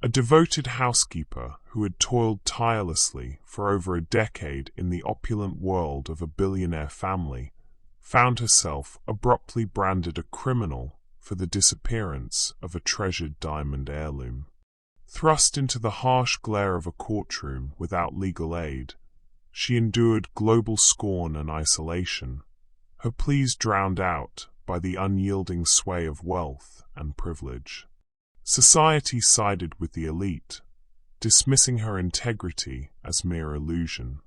A devoted housekeeper who had toiled tirelessly for over a decade in the opulent world of a billionaire family, found herself abruptly branded a criminal for the disappearance of a treasured diamond heirloom. Thrust into the harsh glare of a courtroom without legal aid, she endured global scorn and isolation, her pleas drowned out by the unyielding sway of wealth and privilege. Society sided with the elite, dismissing her integrity as mere illusion.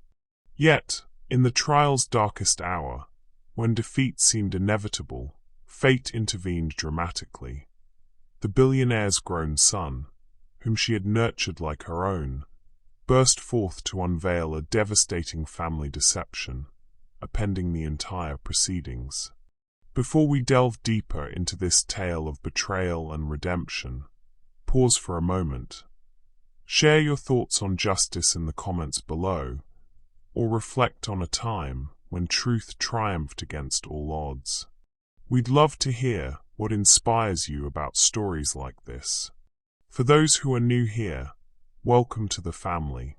Yet, in the trial's darkest hour, when defeat seemed inevitable, fate intervened dramatically. The billionaire's grown son, whom she had nurtured like her own, burst forth to unveil a devastating family deception, appending the entire proceedings. Before we delve deeper into this tale of betrayal and redemption, pause for a moment. Share your thoughts on justice in the comments below, or reflect on a time when truth triumphed against all odds. We'd love to hear what inspires you about stories like this. For those who are new here, welcome to the family.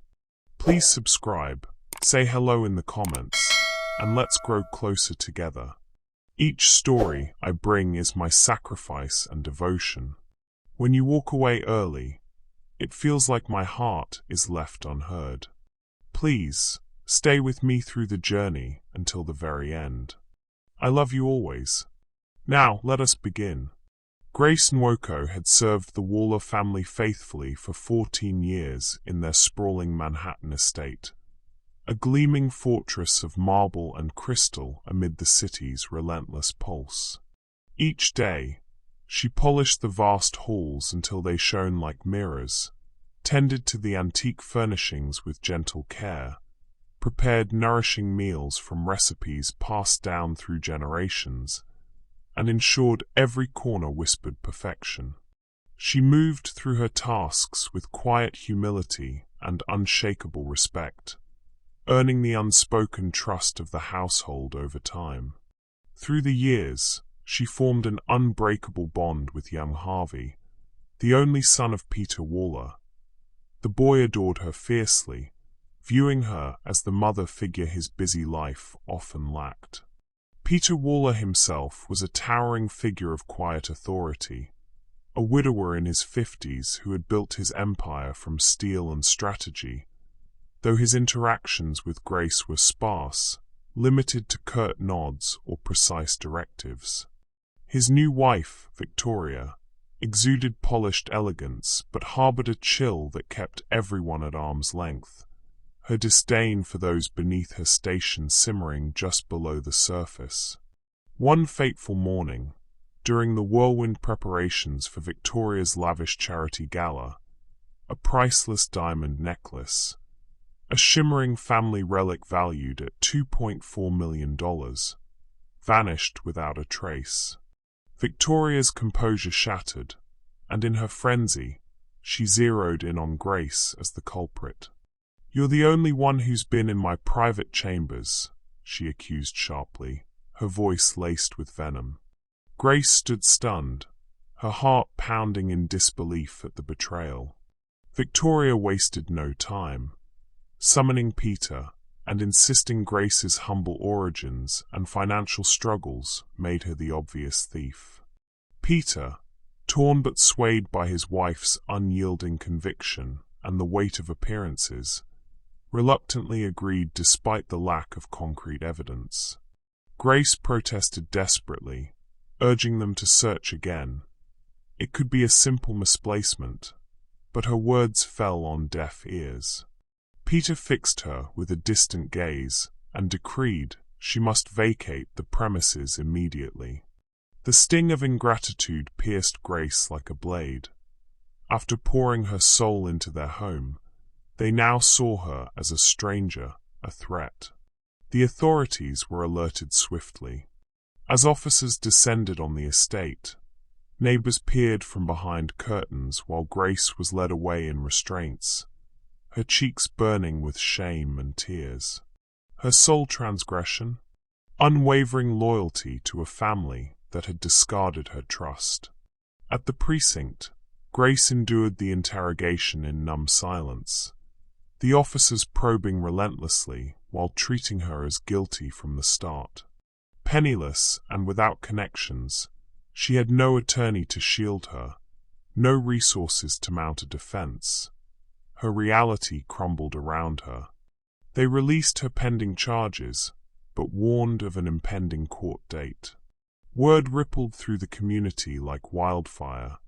Please subscribe, say hello in the comments, and let's grow closer together. Each story I bring is my sacrifice and devotion. When you walk away early, it feels like my heart is left unheard. Please, stay with me through the journey until the very end. I love you always. Now, let us begin. Grace Nwoko had served the Waller family faithfully for 14 years in their sprawling Manhattan estate, a gleaming fortress of marble and crystal amid the city's relentless pulse. Each day, she polished the vast halls until they shone like mirrors, tended to the antique furnishings with gentle care, prepared nourishing meals from recipes passed down through generations, and ensured every corner whispered perfection. She moved through her tasks with quiet humility and unshakable respect, earning the unspoken trust of the household over time. Through the years, she formed an unbreakable bond with young Harvey, the only son of Peter Waller. The boy adored her fiercely, viewing her as the mother figure his busy life often lacked. Peter Waller himself was a towering figure of quiet authority, a widower in his 50s who had built his empire from steel and strategy, though his interactions with Grace were sparse, limited to curt nods or precise directives. His new wife, Victoria, exuded polished elegance but harbored a chill that kept everyone at arm's length, her disdain for those beneath her station simmering just below the surface. One fateful morning, during the whirlwind preparations for Victoria's lavish charity gala, a priceless diamond necklace, a shimmering family relic valued at $2.4 million, vanished without a trace. Victoria's composure shattered, and in her frenzy, she zeroed in on Grace as the culprit. "You're the only one who's been in my private chambers," she accused sharply, her voice laced with venom. Grace stood stunned, her heart pounding in disbelief at the betrayal. Victoria wasted no time. Summoning Peter and insisting Grace's humble origins and financial struggles made her the obvious thief. Peter, torn but swayed by his wife's unyielding conviction and the weight of appearances, reluctantly agreed despite the lack of concrete evidence. Grace protested desperately, urging them to search again. It could be a simple misplacement, but her words fell on deaf ears. Peter fixed her with a distant gaze and decreed she must vacate the premises immediately. The sting of ingratitude pierced Grace like a blade. After pouring her soul into their home, they now saw her as a stranger, a threat. The authorities were alerted swiftly. As officers descended on the estate, neighbors peered from behind curtains while Grace was led away in restraints, her cheeks burning with shame and tears. Her sole transgression? Unwavering loyalty to a family that had discarded her trust. At the precinct, Grace endured the interrogation in numb silence, the officers probing relentlessly while treating her as guilty from the start. Penniless and without connections, she had no attorney to shield her, no resources to mount a defense. Her reality crumbled around her. They released her pending charges, but warned of an impending court date. Word rippled through the community like wildfire,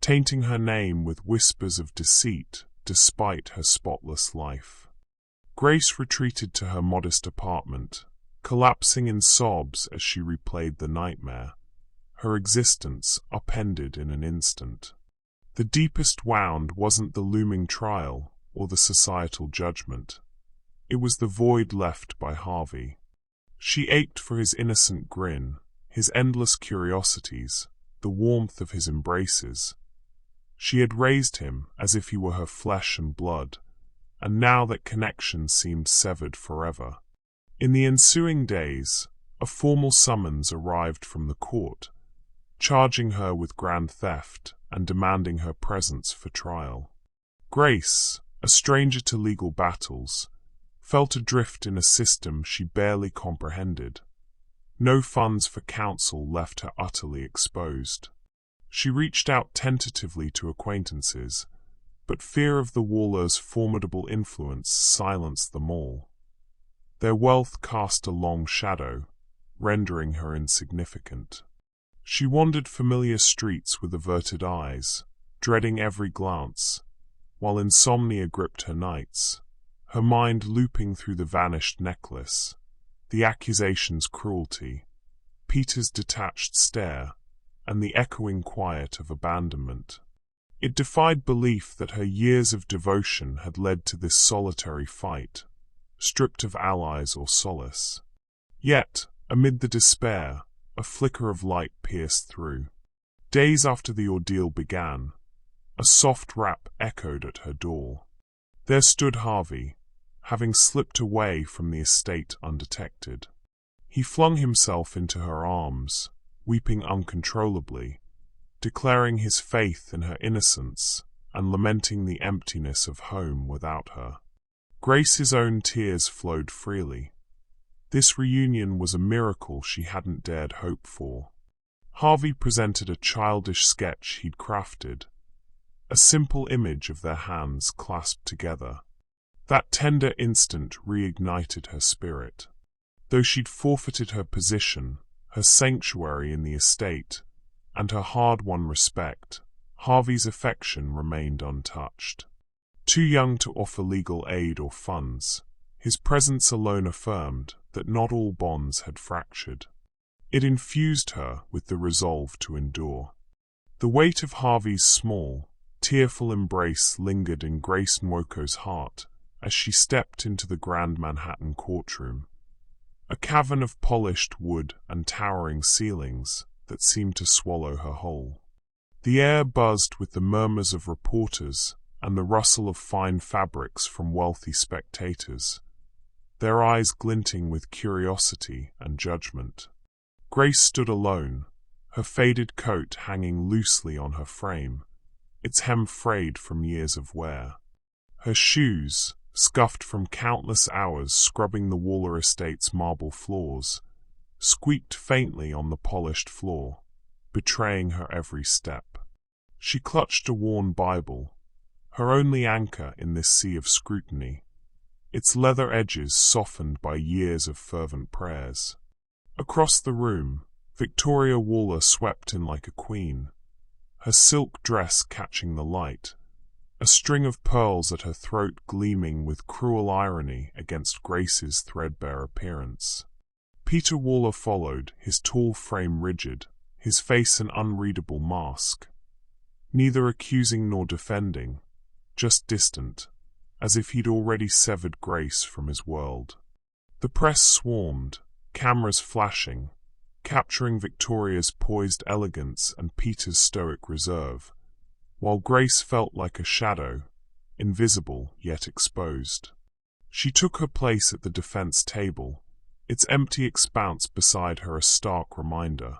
tainting her name with whispers of deceit despite her spotless life. Grace retreated to her modest apartment, collapsing in sobs as she replayed the nightmare, her existence upended in an instant. The deepest wound wasn't the looming trial or the societal judgment. It was the void left by Harvey. She ached for his innocent grin, his endless curiosities, the warmth of his embraces. She had raised him as if he were her flesh and blood, and now that connection seemed severed forever. In the ensuing days, a formal summons arrived from the court, charging her with grand theft and demanding her presence for trial. Grace, a stranger to legal battles, felt adrift in a system she barely comprehended. No funds for counsel left her utterly exposed. She reached out tentatively to acquaintances, but fear of the Wallers' formidable influence silenced them all. Their wealth cast a long shadow, rendering her insignificant. She wandered familiar streets with averted eyes, dreading every glance, while insomnia gripped her nights, her mind looping through the vanished necklace, the accusations' cruelty, Peter's detached stare, and the echoing quiet of abandonment. It defied belief that her years of devotion had led to this solitary fight, stripped of allies or solace. Yet, amid the despair, a flicker of light pierced through. Days after the ordeal began, a soft rap echoed at her door. There stood Harvey, having slipped away from the estate undetected. He flung himself into her arms, weeping uncontrollably, declaring his faith in her innocence and lamenting the emptiness of home without her. Grace's own tears flowed freely. This reunion was a miracle she hadn't dared hope for. Harvey presented a childish sketch he'd crafted, a simple image of their hands clasped together. That tender instant reignited her spirit. Though she'd forfeited her position, her sanctuary in the estate, and her hard-won respect, Harvey's affection remained untouched. Too young to offer legal aid or funds, his presence alone affirmed that not all bonds had fractured. It infused her with the resolve to endure. The weight of Harvey's small, tearful embrace lingered in Grace Nwoko's heart as she stepped into the grand Manhattan courtroom, a cavern of polished wood and towering ceilings that seemed to swallow her whole. The air buzzed with the murmurs of reporters and the rustle of fine fabrics from wealthy spectators, their eyes glinting with curiosity and judgment. Grace stood alone, her faded coat hanging loosely on her frame, its hem frayed from years of wear. Her shoes, scuffed from countless hours scrubbing the Waller estate's marble floors, squeaked faintly on the polished floor, betraying her every step. She clutched a worn Bible, her only anchor in this sea of scrutiny, its leather edges softened by years of fervent prayers. Across the room, Victoria Waller swept in like a queen, her silk dress catching the light, a string of pearls at her throat gleaming with cruel irony against Grace's threadbare appearance. Peter Waller followed, his tall frame rigid, his face an unreadable mask, neither accusing nor defending, just distant, as if he'd already severed Grace from his world. The press swarmed, cameras flashing, capturing Victoria's poised elegance and Peter's stoic reserve, while Grace felt like a shadow, invisible yet exposed. She took her place at the defense table, its empty expanse beside her a stark reminder.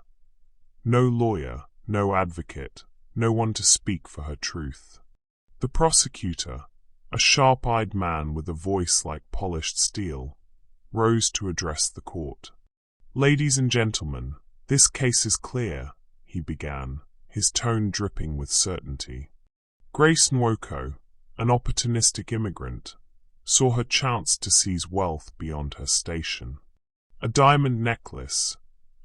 No lawyer, no advocate, no one to speak for her truth. The prosecutor, a sharp-eyed man with a voice like polished steel, rose to address the court. "Ladies and gentlemen, this case is clear," he began, his tone dripping with certainty. Grace Nwoko, an opportunistic immigrant, saw her chance to seize wealth beyond her station. A diamond necklace,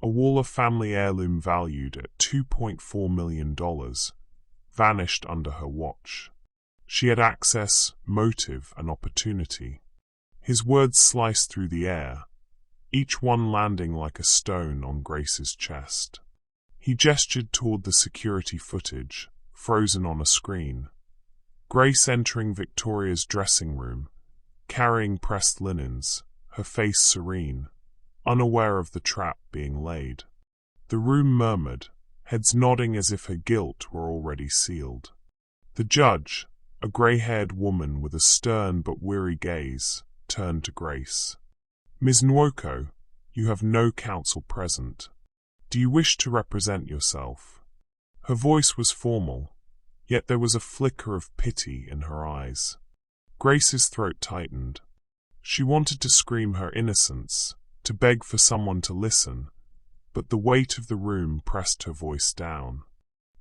a Waller family heirloom valued at $2.4 million, vanished under her watch. She had access, motive, and opportunity. His words sliced through the air, each one landing like a stone on Grace's chest. He gestured toward the security footage, frozen on a screen. Grace entering Victoria's dressing room, carrying pressed linens, her face serene, unaware of the trap being laid. The room murmured, heads nodding as if her guilt were already sealed. The judge, a grey-haired woman with a stern but weary gaze, turned to Grace. "Ms. Nwoko, you have no counsel present. Do you wish to represent yourself?" Her voice was formal, yet there was a flicker of pity in her eyes. Grace's throat tightened. She wanted to scream her innocence, to beg for someone to listen, but the weight of the room pressed her voice down.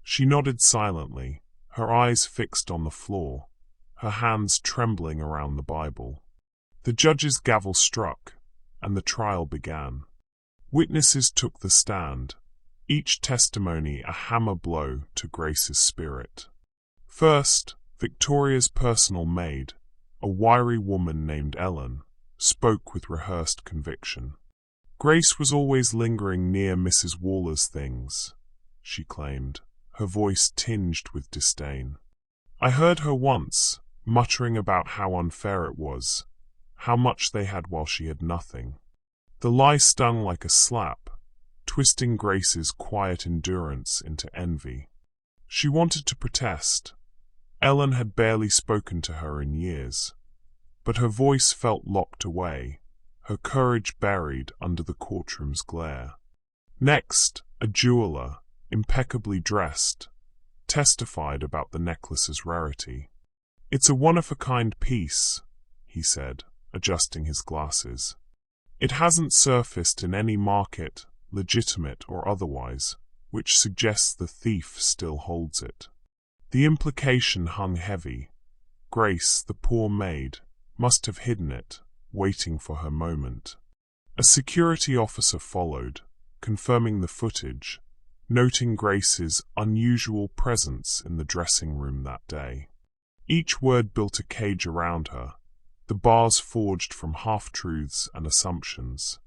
She nodded silently, her eyes fixed on the floor, her hands trembling around the Bible. The judge's gavel struck, and the trial began. Witnesses took the stand, each testimony a hammer blow to Grace's spirit. First, Victoria's personal maid, a wiry woman named Ellen, spoke with rehearsed conviction. "Grace was always lingering near Mrs. Waller's things," she claimed, her voice tinged with disdain. "I heard her once, muttering about how unfair it was, how much they had while she had nothing." The lie stung like a slap, twisting Grace's quiet endurance into envy. She wanted to protest. Ellen had barely spoken to her in years, but her voice felt locked away, her courage buried under the courtroom's glare. Next, a jeweler, impeccably dressed, testified about the necklace's rarity. "It's a one-of-a-kind piece," he said, adjusting his glasses. "It hasn't surfaced in any market, legitimate or otherwise, which suggests the thief still holds it." The implication hung heavy. Grace, the poor maid, must have hidden it, waiting for her moment. A security officer followed, confirming the footage, noting Grace's unusual presence in the dressing room that day. Each word built a cage around her, the bars forged from half-truths and assumptions.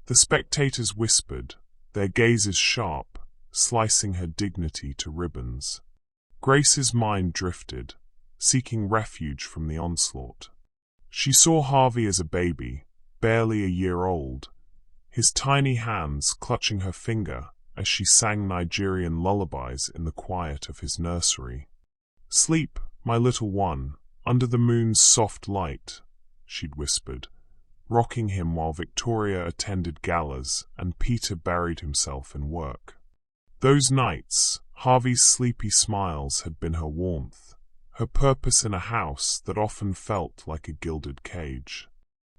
The spectators whispered, their gazes sharp, slicing her dignity to ribbons. Grace's mind drifted, seeking refuge from the onslaught. She saw Harvey as a baby, barely a year old, his tiny hands clutching her finger as she sang Nigerian lullabies in the quiet of his nursery. "Sleep, my little one, under the moon's soft light," she'd whispered, rocking him while Victoria attended galas and Peter buried himself in work. Those nights, Harvey's sleepy smiles had been her warmth, her purpose in a house that often felt like a gilded cage.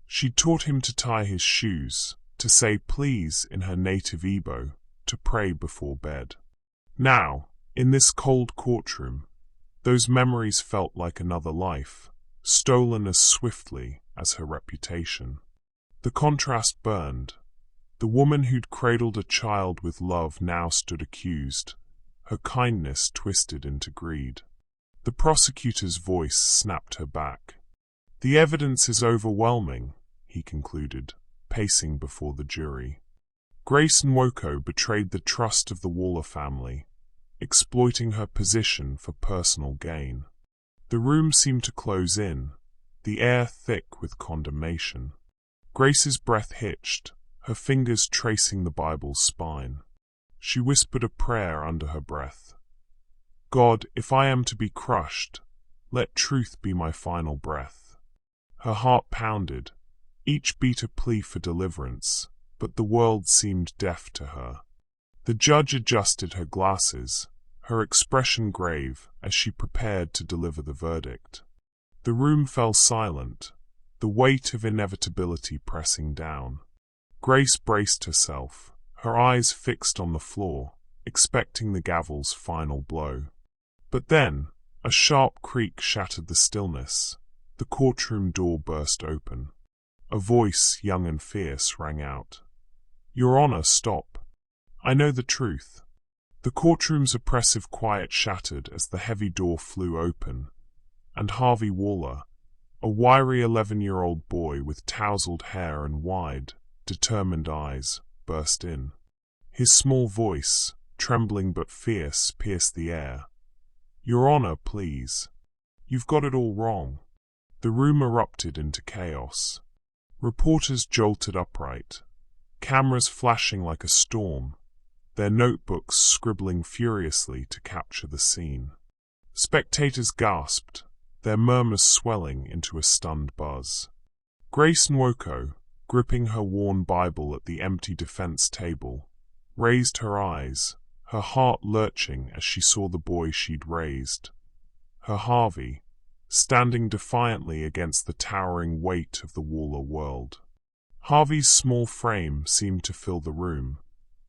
She'd taught him to tie his shoes, to say please in her native Igbo, to pray before bed. Now, in this cold courtroom, those memories felt like another life, stolen as swiftly as her reputation. The contrast burned. The woman who'd cradled a child with love now stood accused, her kindness twisted into greed. The prosecutor's voice snapped her back. "The evidence is overwhelming," he concluded, pacing before the jury. Grace Nwoko betrayed the trust of the Waller family, exploiting her position for personal gain. The room seemed to close in, the air thick with condemnation. Grace's breath hitched, her fingers tracing the Bible's spine. She whispered a prayer under her breath. "God, if I am to be crushed, let truth be my final breath." Her heart pounded, each beat a plea for deliverance, but the world seemed deaf to her. The judge adjusted her glasses, her expression grave as she prepared to deliver the verdict. The room fell silent, the weight of inevitability pressing down. Grace braced herself, her eyes fixed on the floor, expecting the gavel's final blow. But then, a sharp creak shattered the stillness. The courtroom door burst open. A voice, young and fierce, rang out. "Your Honor, stop. I know the truth." The courtroom's oppressive quiet shattered as the heavy door flew open, and Harvey Waller, a wiry 11-year-old boy with tousled hair and wide, determined eyes, burst in. His small voice, trembling but fierce, pierced the air. "Your Honor, please. You've got it all wrong." The room erupted into chaos. Reporters jolted upright, cameras flashing like a storm, their notebooks scribbling furiously to capture the scene. Spectators gasped, their murmurs swelling into a stunned buzz. Grace Nwoko, gripping her worn Bible at the empty defense table, raised her eyes, her heart lurching as she saw the boy she'd raised, her Harvey, standing defiantly against the towering weight of the Waller world. Harvey's small frame seemed to fill the room,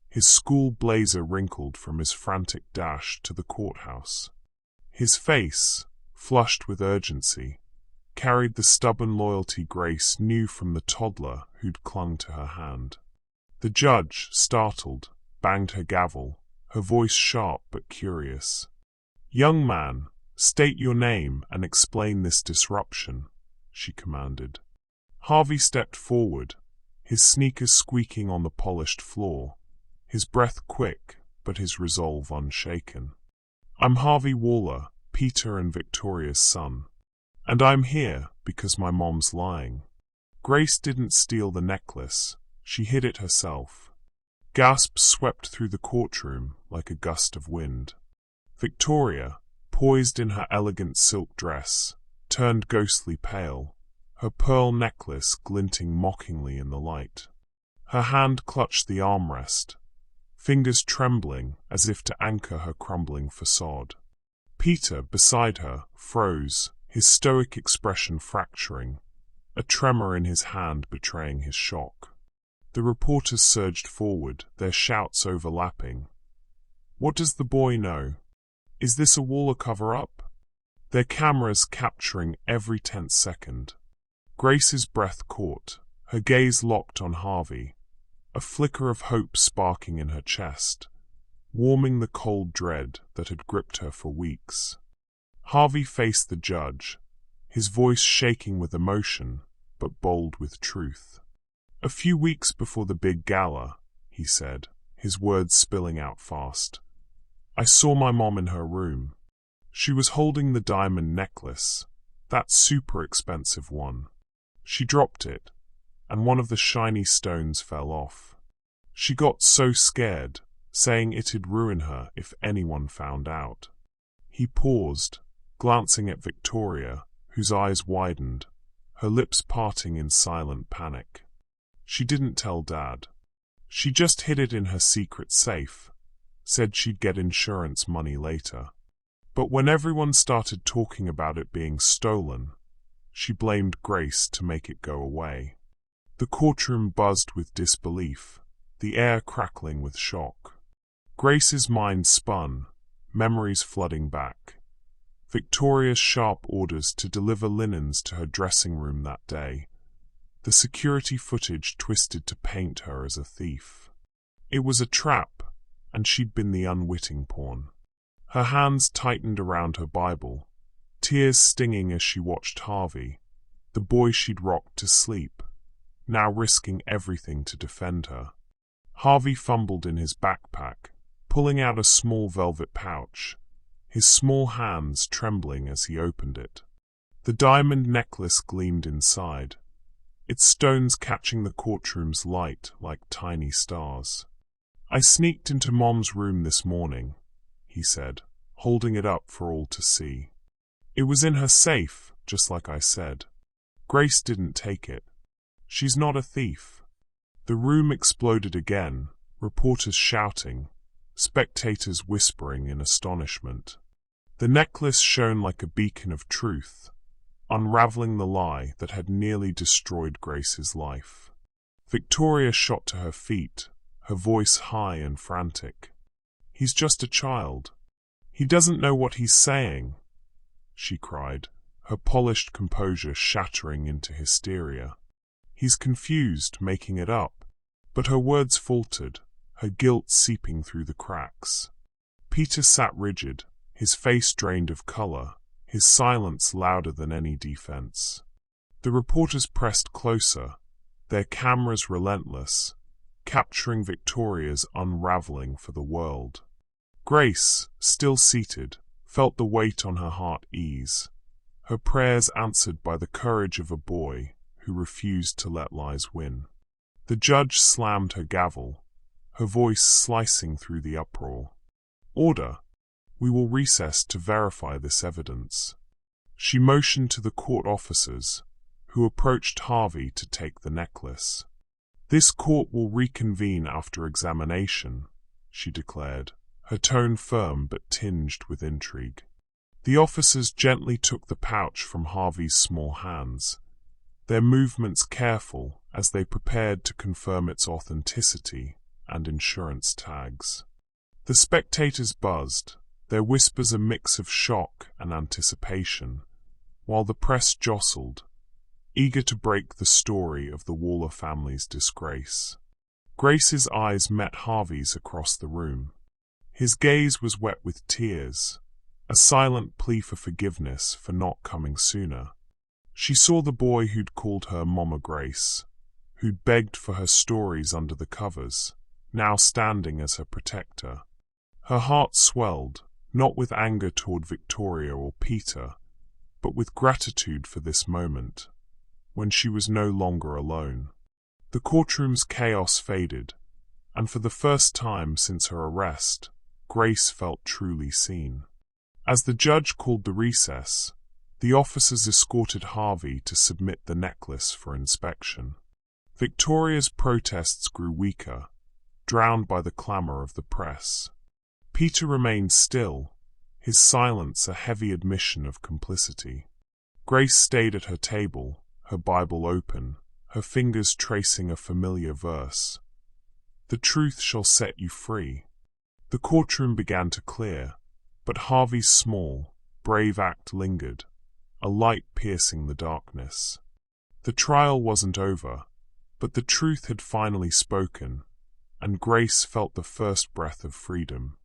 his school blazer wrinkled from his frantic dash to the courthouse. His face, flushed with urgency, carried the stubborn loyalty Grace knew from the toddler who'd clung to her hand. The judge, startled, banged her gavel, her voice sharp but curious. "Young man, state your name and explain this disruption," she commanded. Harvey stepped forward, his sneakers squeaking on the polished floor, his breath quick but his resolve unshaken. "I'm Harvey Waller, Peter and Victoria's son. And I'm here because my mom's lying." Grace didn't steal the necklace, she hid it herself. Gasps swept through the courtroom like a gust of wind. Victoria, poised in her elegant silk dress, turned ghostly pale, her pearl necklace glinting mockingly in the light. Her hand clutched the armrest, fingers trembling as if to anchor her crumbling facade. Peter, beside her, froze, his stoic expression fracturing, a tremor in his hand betraying his shock. The reporters surged forward, their shouts overlapping. "What does the boy know? Is this a Waller cover-up?" Their cameras capturing every tense second. Grace's breath caught, her gaze locked on Harvey, a flicker of hope sparking in her chest, warming the cold dread that had gripped her for weeks. Harvey faced the judge, his voice shaking with emotion, but bold with truth. "A few weeks before the big gala," he said, his words spilling out fast, "I saw my mom in her room. She was holding the diamond necklace, that super expensive one. She dropped it, and one of the shiny stones fell off. She got so scared, saying it'd ruin her if anyone found out." He paused, glancing at Victoria, whose eyes widened, her lips parting in silent panic. She didn't tell Dad. She just hid it in her secret safe, said she'd get insurance money later. But when everyone started talking about it being stolen, she blamed Grace to make it go away. The courtroom buzzed with disbelief, the air crackling with shock. Grace's mind spun, memories flooding back. Victoria's sharp orders to deliver linens to her dressing room that day. The security footage twisted to paint her as a thief. It was a trap, and she'd been the unwitting pawn. Her hands tightened around her Bible, tears stinging as she watched Harvey, the boy she'd rocked to sleep, now risking everything to defend her. Harvey fumbled in his backpack, pulling out a small velvet pouch, his small hands trembling as he opened it. The diamond necklace gleamed inside, its stones catching the courtroom's light like tiny stars. "I sneaked into Mom's room this morning," he said, holding it up for all to see. "It was in her safe, just like I said. Grace didn't take it. She's not a thief." The room exploded again, reporters shouting, spectators whispering in astonishment. The necklace shone like a beacon of truth, unraveling the lie that had nearly destroyed Grace's life. Victoria shot to her feet, her voice high and frantic. "He's just a child. He doesn't know what he's saying," she cried, her polished composure shattering into hysteria. "He's confused, making it up." But her words faltered, her guilt seeping through the cracks. Peter sat rigid, his face drained of color, his silence louder than any defense. The reporters pressed closer, their cameras relentless, capturing Victoria's unraveling for the world. Grace, still seated, felt the weight on her heart ease, her prayers answered by the courage of a boy who refused to let lies win. The judge slammed her gavel, her voice slicing through the uproar. "Order! We will recess to verify this evidence." She motioned to the court officers, who approached Harvey to take the necklace. "This court will reconvene after examination," she declared, her tone firm but tinged with intrigue. The officers gently took the pouch from Harvey's small hands, their movements careful as they prepared to confirm its authenticity and insurance tags. The spectators buzzed, their whispers a mix of shock and anticipation, while the press jostled, eager to break the story of the Waller family's disgrace. Grace's eyes met Harvey's across the room. His gaze was wet with tears, a silent plea for forgiveness for not coming sooner. She saw the boy who'd called her Mama Grace, who'd begged for her stories under the covers, now standing as her protector. Her heart swelled, not with anger toward Victoria or Peter, but with gratitude for this moment, when she was no longer alone. The courtroom's chaos faded, and for the first time since her arrest, Grace felt truly seen. As the judge called the recess, the officers escorted Harvey to submit the necklace for inspection. Victoria's protests grew weaker, drowned by the clamor of the press. Peter remained still, his silence a heavy admission of complicity. Grace stayed at her table, her Bible open, her fingers tracing a familiar verse. "The truth shall set you free." The courtroom began to clear, but Harvey's small, brave act lingered, a light piercing the darkness. The trial wasn't over, but the truth had finally spoken, and Grace felt the first breath of freedom.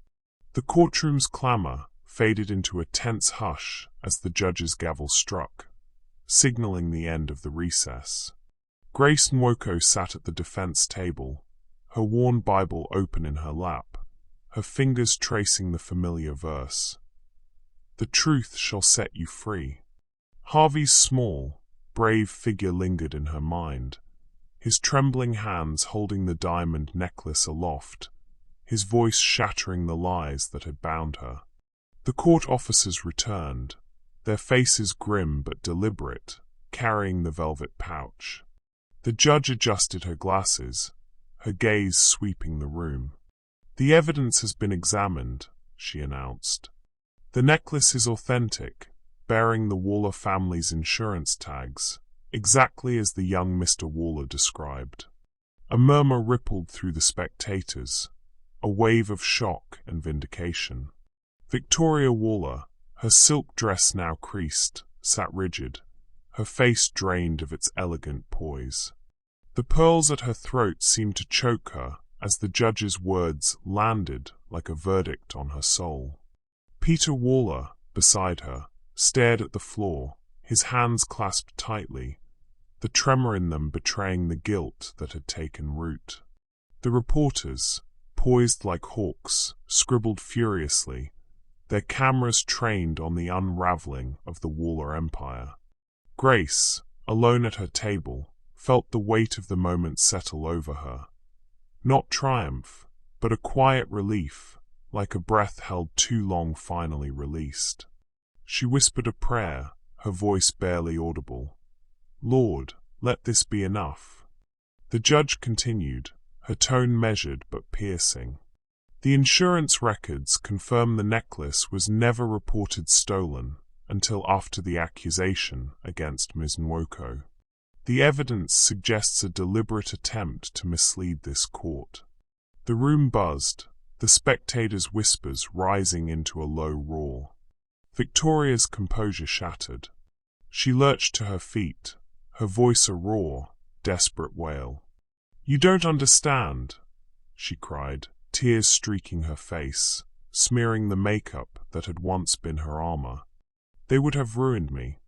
The courtroom's clamor faded into a tense hush as the judge's gavel struck, signaling the end of the recess. Grace Nwoko sat at the defense table, her worn Bible open in her lap, her fingers tracing the familiar verse. "The truth shall set you free." Harvey's small, brave figure lingered in her mind, his trembling hands holding the diamond necklace aloft, his voice shattering the lies that had bound her. The court officers returned, their faces grim but deliberate, carrying the velvet pouch. The judge adjusted her glasses, her gaze sweeping the room. "The evidence has been examined," she announced. "The necklace is authentic, bearing the Waller family's insurance tags, exactly as the young Mr. Waller described." A murmur rippled through the spectators, a wave of shock and vindication. Victoria Waller, her silk dress now creased, sat rigid, her face drained of its elegant poise. The pearls at her throat seemed to choke her as the judge's words landed like a verdict on her soul. Peter Waller, beside her, stared at the floor, his hands clasped tightly, the tremor in them betraying the guilt that had taken root. The reporters, poised like hawks, scribbled furiously, their cameras trained on the unraveling of the Waller empire. Grace, alone at her table, felt the weight of the moment settle over her. Not triumph, but a quiet relief, like a breath held too long finally released. She whispered a prayer, her voice barely audible. "Lord, let this be enough." The judge continued, her tone measured but piercing. The insurance records confirm the necklace was never reported stolen until after the accusation against Ms. Nwoko. The evidence suggests a deliberate attempt to mislead this court. The room buzzed, the spectators' whispers rising into a low roar. Victoria's composure shattered. She lurched to her feet, her voice a raw, desperate wail. "You don't understand," she cried, tears streaking her face, smearing the makeup that had once been her armor. "They would have ruined me.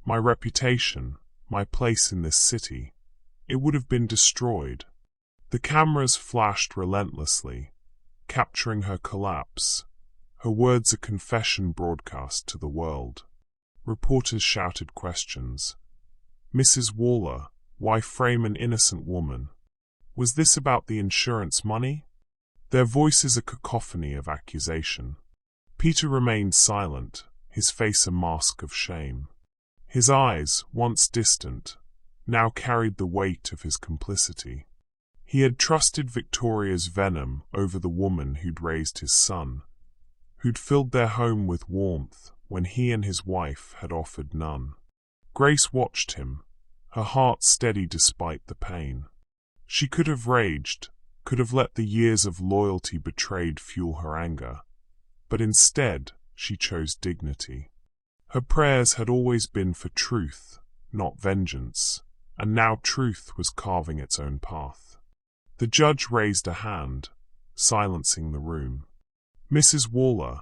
My reputation, my place in this city, it would have been destroyed." The cameras flashed relentlessly, capturing her collapse, her words a confession broadcast to the world. Reporters shouted questions. "Mrs. Waller, why frame an innocent woman? Was this about the insurance money?" Their voices a cacophony of accusation. Peter remained silent, his face a mask of shame. His eyes, once distant, now carried the weight of his complicity. He had trusted Victoria's venom over the woman who'd raised his son, who'd filled their home with warmth when he and his wife had offered none. Grace watched him, her heart steady despite the pain. She could have raged, could have let the years of loyalty betrayed fuel her anger, but instead she chose dignity. Her prayers had always been for truth, not vengeance, and now truth was carving its own path. The judge raised a hand, silencing the room. "Mrs. Waller,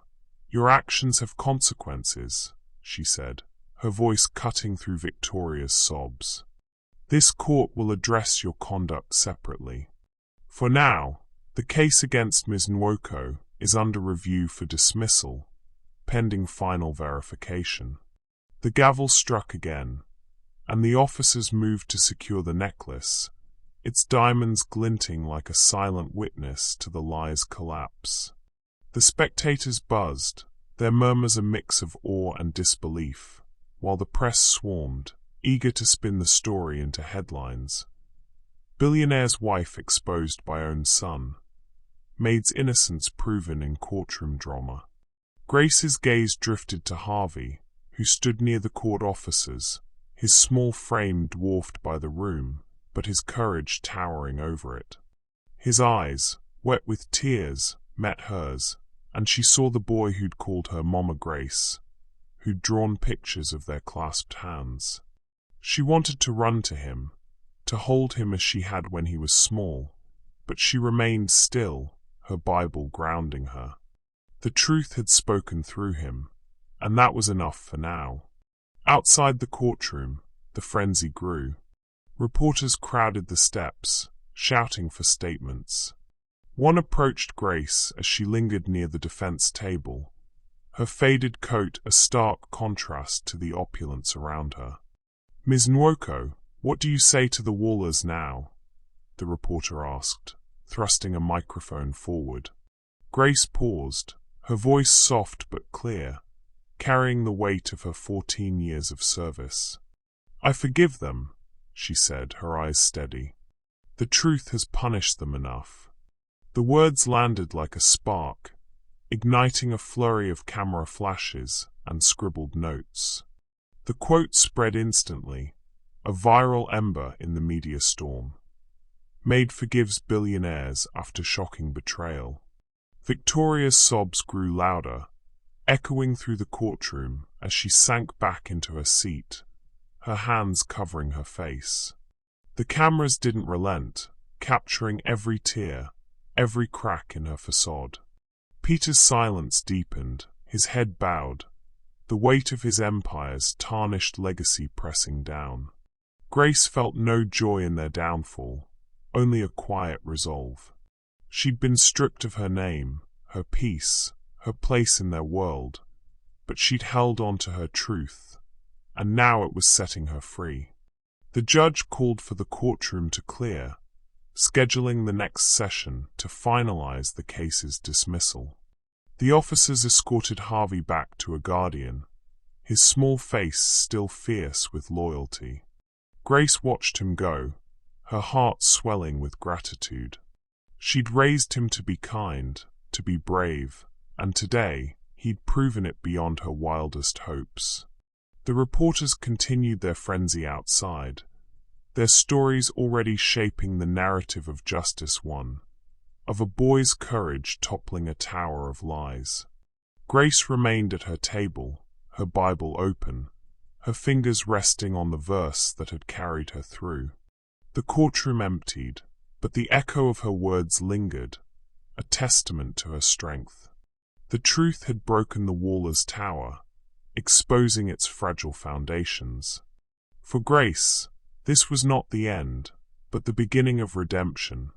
your actions have consequences," she said, her voice cutting through Victoria's sobs. "This court will address your conduct separately. For now, the case against Ms. Nwoko is under review for dismissal, pending final verification." The gavel struck again, and the officers moved to secure the necklace, its diamonds glinting like a silent witness to the lie's collapse. The spectators buzzed, their murmurs a mix of awe and disbelief, while the press swarmed, eager to spin the story into headlines. Billionaire's wife exposed by own son. Maid's innocence proven in courtroom drama. Grace's gaze drifted to Harvey, who stood near the court officers, his small frame dwarfed by the room, but his courage towering over it. His eyes, wet with tears, met hers, and she saw the boy who'd called her Mama Grace, who'd drawn pictures of their clasped hands. She wanted to run to him, to hold him as she had when he was small, but she remained still, her Bible grounding her. The truth had spoken through him, and that was enough for now. Outside the courtroom, the frenzy grew. Reporters crowded the steps, shouting for statements. One approached Grace as she lingered near the defense table, her faded coat a stark contrast to the opulence around her. "Ms. Nwoko, what do you say to the Wallers now?" the reporter asked, thrusting a microphone forward. Grace paused, her voice soft but clear, carrying the weight of her 14 years of service. "I forgive them," she said, her eyes steady. "The truth has punished them enough." The words landed like a spark, igniting a flurry of camera flashes and scribbled notes. The quote spread instantly, a viral ember in the media storm. Maid forgives billionaires after shocking betrayal. Victoria's sobs grew louder, echoing through the courtroom as she sank back into her seat, her hands covering her face. The cameras didn't relent, capturing every tear, every crack in her facade. Peter's silence deepened, his head bowed, the weight of his empire's tarnished legacy pressing down. Grace felt no joy in their downfall, only a quiet resolve. She'd been stripped of her name, her peace, her place in their world, but she'd held on to her truth, and now it was setting her free. The judge called for the courtroom to clear, scheduling the next session to finalize the case's dismissal. The officers escorted Harvey back to a guardian, his small face still fierce with loyalty. Grace watched him go, her heart swelling with gratitude. She'd raised him to be kind, to be brave, and today he'd proven it beyond her wildest hopes. The reporters continued their frenzy outside, their stories already shaping the narrative of Justice One, of a boy's courage toppling a tower of lies. Grace remained at her table, her Bible open, her fingers resting on the verse that had carried her through. The courtroom emptied, but the echo of her words lingered, a testament to her strength. The truth had broken the Waller's tower, exposing its fragile foundations. For Grace, this was not the end, but the beginning of redemption,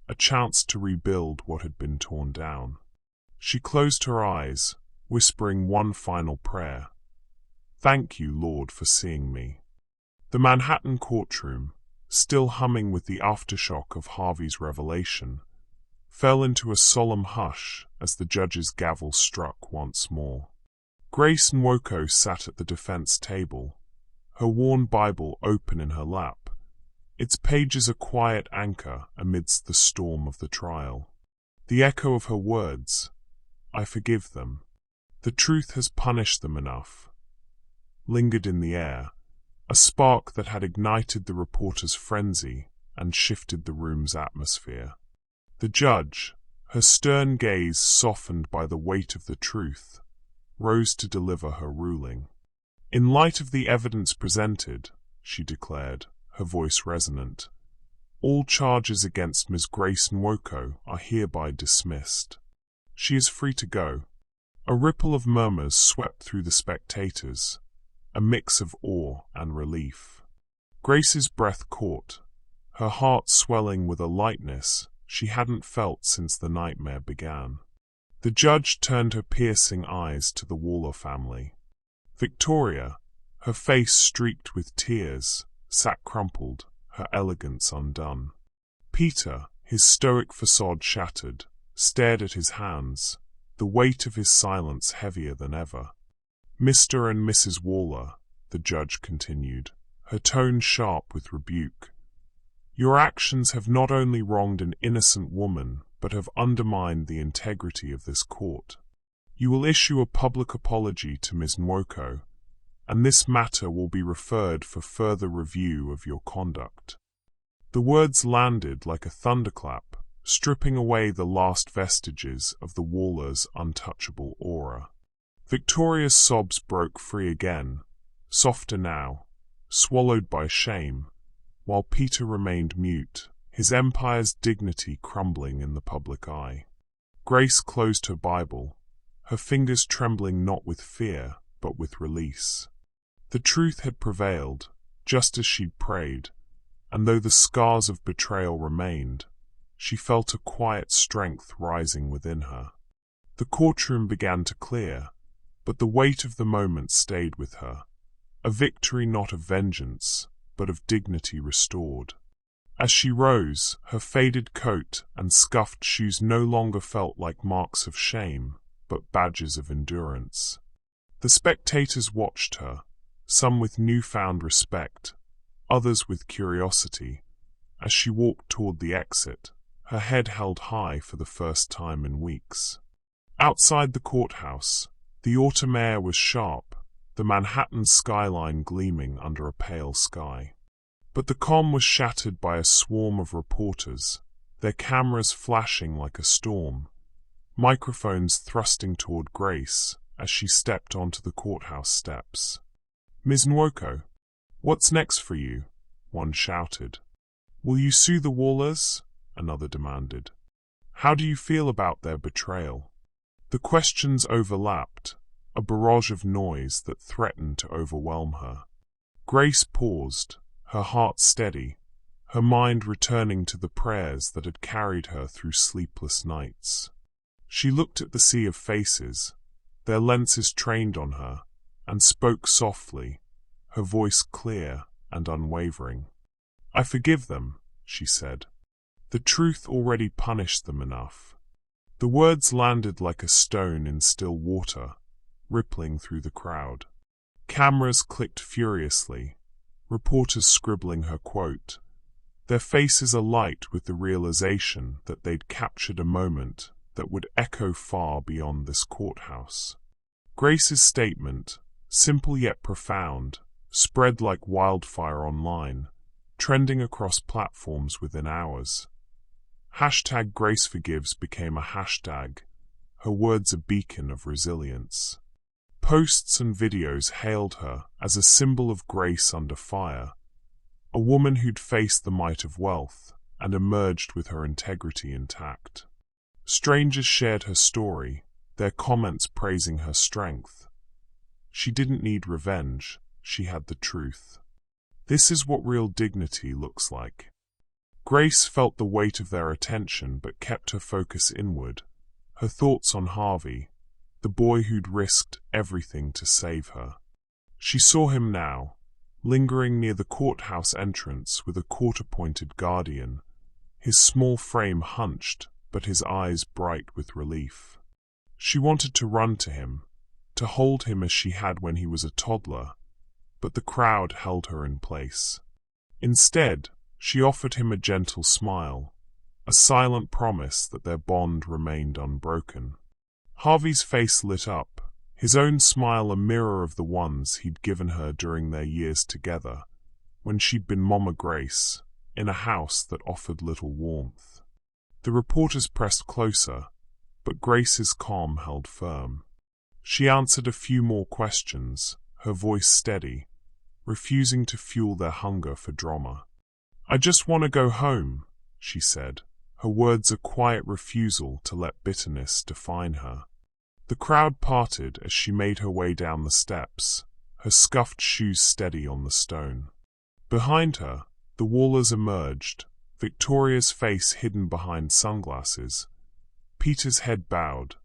a chance to rebuild what had been torn down. She closed her eyes, whispering one final prayer. "Thank you, Lord, for seeing me." The Manhattan courtroom, still humming with the aftershock of Harvey's revelation, fell into a solemn hush as the judge's gavel struck once more. Grace Nwoko sat at the defense table, her worn Bible open in her lap, its pages a quiet anchor amidst the storm of the trial. The echo of her words, "I forgive them. The truth has punished them enough," lingered in the air, a spark that had ignited the reporter's frenzy and shifted the room's atmosphere. The judge, her stern gaze softened by the weight of the truth, rose to deliver her ruling. "In light of the evidence presented," she declared, her voice resonant, "all charges against Ms. Grace Nwoko are hereby dismissed. She is free to go." A ripple of murmurs swept through the spectators, a mix of awe and relief. Grace's breath caught, her heart swelling with a lightness she hadn't felt since the nightmare began. The judge turned her piercing eyes to the Waller family. Victoria, her face streaked with tears, sat crumpled, her elegance undone. Peter, his stoic facade shattered, stared at his hands, the weight of his silence heavier than ever. "Mr. and Mrs. Waller," the judge continued, her tone sharp with rebuke, "your actions have not only wronged an innocent woman, but have undermined the integrity of this court. You will issue a public apology to Ms. Nwoko, and this matter will be referred for further review of your conduct." The words landed like a thunderclap, stripping away the last vestiges of the Waller's untouchable aura. Victoria's sobs broke free again, softer now, swallowed by shame, while Peter remained mute, his empire's dignity crumbling in the public eye. Grace closed her Bible, her fingers trembling not with fear, but with release. The truth had prevailed, just as she'd prayed, and though the scars of betrayal remained, she felt a quiet strength rising within her. The courtroom began to clear, but the weight of the moment stayed with her, a victory not of vengeance, but of dignity restored. As she rose, her faded coat and scuffed shoes no longer felt like marks of shame, but badges of endurance. The spectators watched her, some with newfound respect, others with curiosity, as she walked toward the exit, her head held high for the first time in weeks. Outside the courthouse, the autumn air was sharp, the Manhattan skyline gleaming under a pale sky. But the calm was shattered by a swarm of reporters, their cameras flashing like a storm, microphones thrusting toward Grace as she stepped onto the courthouse steps. "Ms. Nwoko, what's next for you?" one shouted. "Will you sue the Wallers?" another demanded. "How do you feel about their betrayal?" The questions overlapped, a barrage of noise that threatened to overwhelm her. Grace paused, her heart steady, her mind returning to the prayers that had carried her through sleepless nights. She looked at the sea of faces, their lenses trained on her, and spoke softly, her voice clear and unwavering. "I forgive them," she said. "The truth already punished them enough." The words landed like a stone in still water, rippling through the crowd. Cameras clicked furiously, reporters scribbling her quote, their faces alight with the realization that they'd captured a moment that would echo far beyond this courthouse. Grace's statement, simple yet profound, spread like wildfire online, trending across platforms within hours. Hashtag #GraceForgives became a hashtag, her words a beacon of resilience. Posts and videos hailed her as a symbol of grace under fire, a woman who'd faced the might of wealth and emerged with her integrity intact. Strangers shared her story, their comments praising her strength. She didn't need revenge, she had the truth. This is what real dignity looks like. Grace felt the weight of their attention but kept her focus inward, her thoughts on Harvey, the boy who'd risked everything to save her. She saw him now, lingering near the courthouse entrance with a court-appointed guardian, his small frame hunched but his eyes bright with relief. She wanted to run to him, to hold him as she had when he was a toddler, but the crowd held her in place. Instead, she offered him a gentle smile, a silent promise that their bond remained unbroken. Harvey's face lit up, his own smile a mirror of the ones he'd given her during their years together, when she'd been Mama Grace, in a house that offered little warmth. The reporters pressed closer, but Grace's calm held firm. She answered a few more questions, her voice steady, refusing to fuel their hunger for drama. "I just want to go home," she said, her words a quiet refusal to let bitterness define her. The crowd parted as she made her way down the steps, her scuffed shoes steady on the stone. Behind her, the Wallers emerged, Victoria's face hidden behind sunglasses, Peter's head bowed,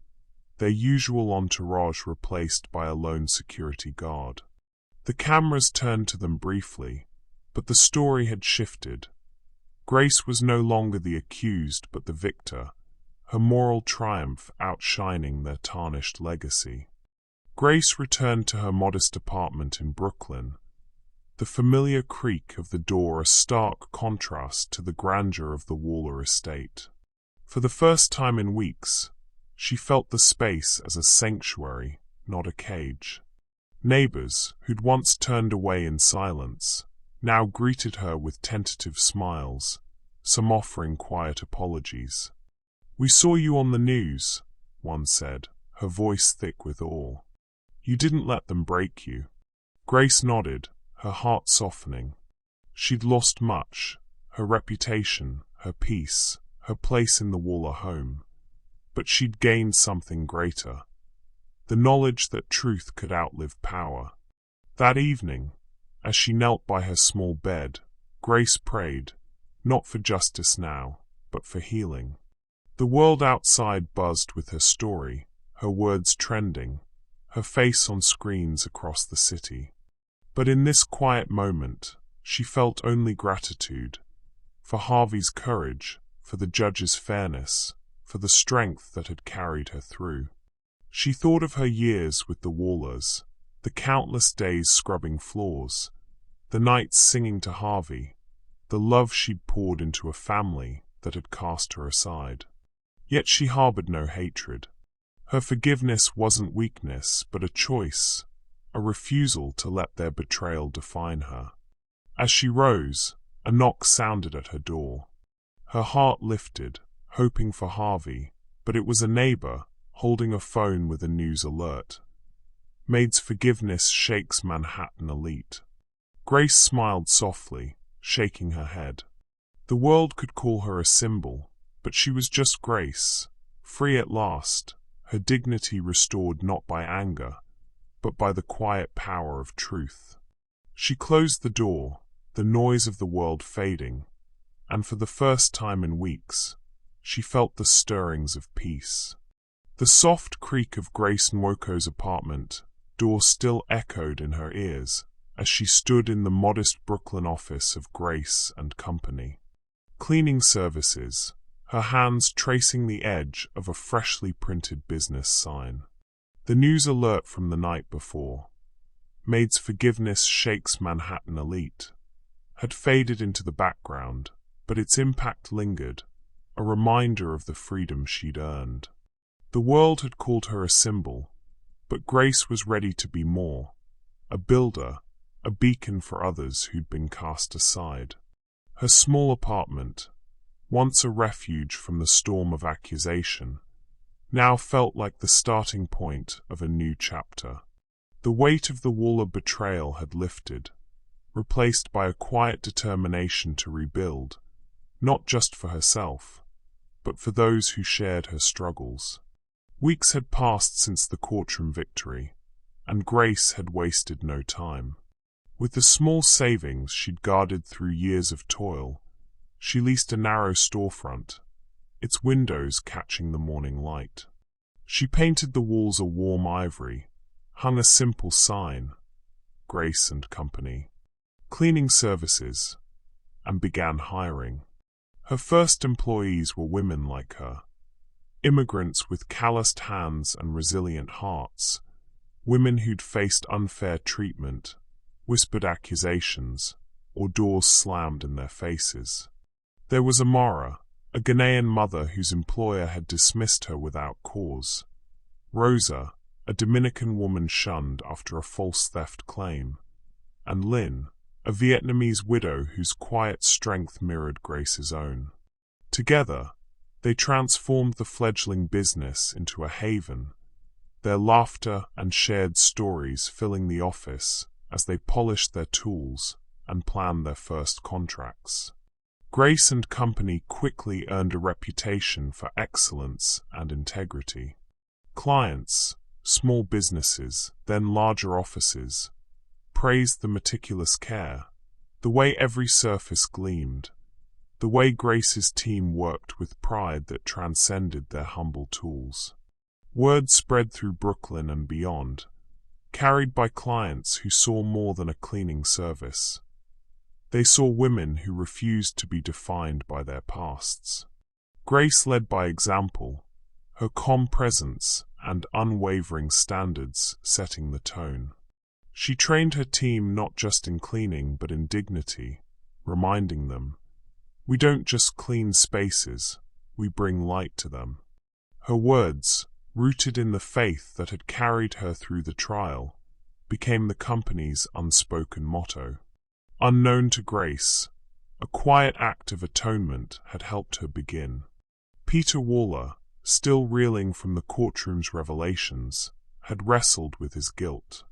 their usual entourage replaced by a lone security guard. The cameras turned to them briefly, but the story had shifted. Grace was no longer the accused but the victor, her moral triumph outshining their tarnished legacy. Grace returned to her modest apartment in Brooklyn, the familiar creak of the door a stark contrast to the grandeur of the Waller estate. For the first time in weeks, she felt the space as a sanctuary, not a cage. Neighbors, who'd once turned away in silence, now greeted her with tentative smiles, some offering quiet apologies. "We saw you on the news," one said, her voice thick with awe. "You didn't let them break you." Grace nodded, her heart softening. She'd lost much, her reputation, her peace, her place in the Waller home. But she'd gained something greater, the knowledge that truth could outlive power. That evening, as she knelt by her small bed, Grace prayed, not for justice now, but for healing. The world outside buzzed with her story, her words trending, her face on screens across the city. But in this quiet moment, she felt only gratitude, for Harvey's courage, for the judge's fairness, for the strength that had carried her through. She thought of her years with the Wallers, the countless days scrubbing floors, the nights singing to Harvey, the love she'd poured into a family that had cast her aside. Yet she harbored no hatred. Her forgiveness wasn't weakness, but a choice, a refusal to let their betrayal define her. As she rose, a knock sounded at her door. Her heart lifted, hoping for Harvey, but it was a neighbor, holding a phone with a news alert. "Maid's forgiveness shakes Manhattan elite." Grace smiled softly, shaking her head. The world could call her a symbol, but she was just Grace, free at last, her dignity restored not by anger, but by the quiet power of truth. She closed the door, the noise of the world fading, and for the first time in weeks, she felt the stirrings of peace. The soft creak of Grace Nwoko's apartment door still echoed in her ears as she stood in the modest Brooklyn office of Grace and Company. Cleaning services, her hands tracing the edge of a freshly printed business sign. The news alert from the night before, "Maid's forgiveness shakes Manhattan elite," had faded into the background, but its impact lingered, a reminder of the freedom she'd earned. The world had called her a symbol, but Grace was ready to be more. A builder, a beacon for others who'd been cast aside. Her small apartment, once a refuge from the storm of accusation, now felt like the starting point of a new chapter. The weight of the Waller betrayal had lifted, replaced by a quiet determination to rebuild, not just for herself, but for those who shared her struggles. Weeks had passed since the courtroom victory, and Grace had wasted no time. With the small savings she'd guarded through years of toil, she leased a narrow storefront, its windows catching the morning light. She painted the walls a warm ivory, hung a simple sign, Grace and Company, cleaning services, and began hiring. Her first employees were women like her, immigrants with calloused hands and resilient hearts, women who'd faced unfair treatment, whispered accusations, or doors slammed in their faces. There was Amara, a Ghanaian mother whose employer had dismissed her without cause. Rosa, a Dominican woman shunned after a false theft claim. And Lynn, a Vietnamese widow whose quiet strength mirrored Grace's own. Together, they transformed the fledgling business into a haven, their laughter and shared stories filling the office as they polished their tools and planned their first contracts. Grace and Company quickly earned a reputation for excellence and integrity. Clients, small businesses, then larger offices, praised the meticulous care, the way every surface gleamed, the way Grace's team worked with pride that transcended their humble tools. Word spread through Brooklyn and beyond, carried by clients who saw more than a cleaning service. They saw women who refused to be defined by their pasts. Grace led by example, her calm presence and unwavering standards setting the tone. She trained her team not just in cleaning but in dignity, reminding them, "We don't just clean spaces, we bring light to them." Her words, rooted in the faith that had carried her through the trial, became the company's unspoken motto. Unknown to Grace, a quiet act of atonement had helped her begin. Peter Waller, still reeling from the courtroom's revelations, had wrestled with his guilt.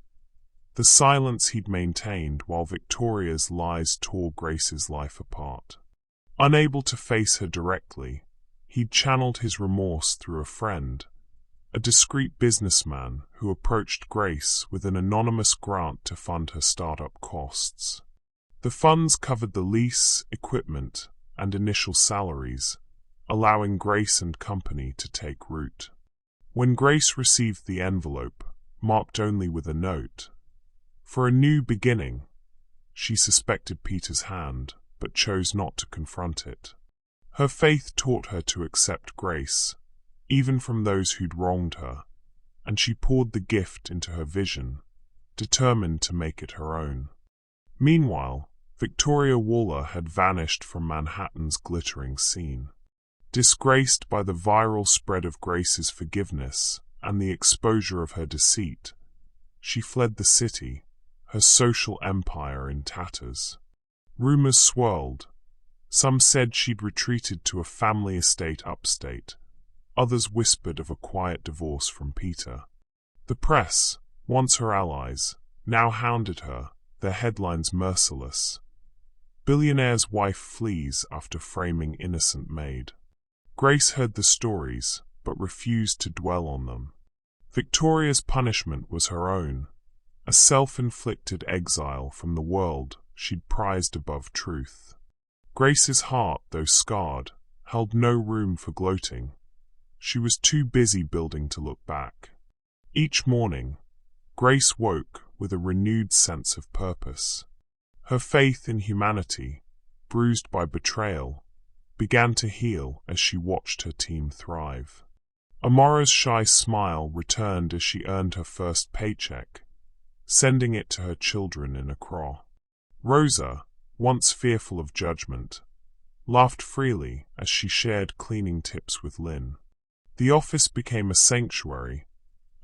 The silence he'd maintained while Victoria's lies tore Grace's life apart. Unable to face her directly, he'd channeled his remorse through a friend, a discreet businessman who approached Grace with an anonymous grant to fund her startup costs. The funds covered the lease, equipment, and initial salaries, allowing Grace and Company to take root. When Grace received the envelope, marked only with a note, for a new beginning, she suspected Peter's hand, but chose not to confront it. Her faith taught her to accept grace, even from those who'd wronged her, and she poured the gift into her vision, determined to make it her own. Meanwhile, Victoria Waller had vanished from Manhattan's glittering scene. Disgraced by the viral spread of Grace's forgiveness and the exposure of her deceit, she fled the city, her social empire in tatters. Rumors swirled. Some said she'd retreated to a family estate upstate. Others whispered of a quiet divorce from Peter. The press, once her allies, now hounded her, their headlines merciless. Billionaire's wife flees after framing innocent maid. Grace heard the stories, but refused to dwell on them. Victoria's punishment was her own, a self-inflicted exile from the world she'd prized above truth. Grace's heart, though scarred, held no room for gloating. She was too busy building to look back. Each morning, Grace woke with a renewed sense of purpose. Her faith in humanity, bruised by betrayal, began to heal as she watched her team thrive. Amara's shy smile returned as she earned her first paycheck, sending it to her children in a craw. Rosa, once fearful of judgment, laughed freely as she shared cleaning tips with Lynn. The office became a sanctuary,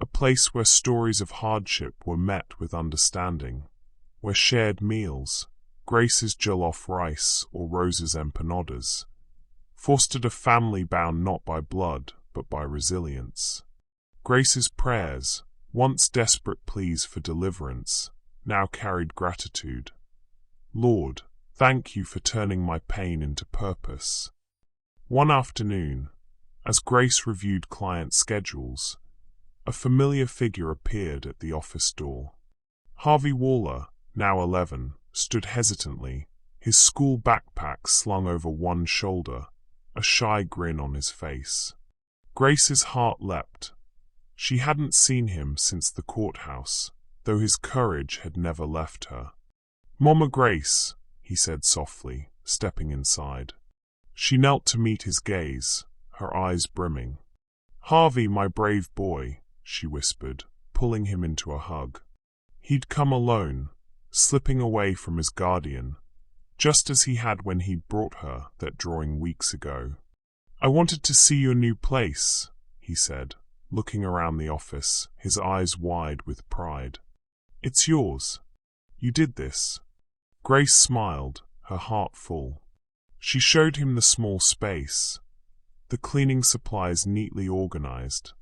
a place where stories of hardship were met with understanding, where shared meals, Grace's jollof rice or Rose's empanadas, fostered a family bound not by blood but by resilience. Grace's prayers, once desperate pleas for deliverance, now carried gratitude. Lord, thank you for turning my pain into purpose. One afternoon, as Grace reviewed client schedules, a familiar figure appeared at the office door. Harvey Waller, now 11, stood hesitantly, his school backpack slung over one shoulder, a shy grin on his face. Grace's heart leapt. She hadn't seen him since the courthouse, though his courage had never left her. "Mama Grace," he said softly, stepping inside. She knelt to meet his gaze, her eyes brimming. "Harvey, my brave boy," she whispered, pulling him into a hug. He'd come alone, slipping away from his guardian, just as he had when he'd brought her that drawing weeks ago. "I wanted to see your new place," he said, looking around the office, his eyes wide with pride. "It's yours. You did this." Grace smiled, her heart full. She showed him the small space, the cleaning supplies neatly organized,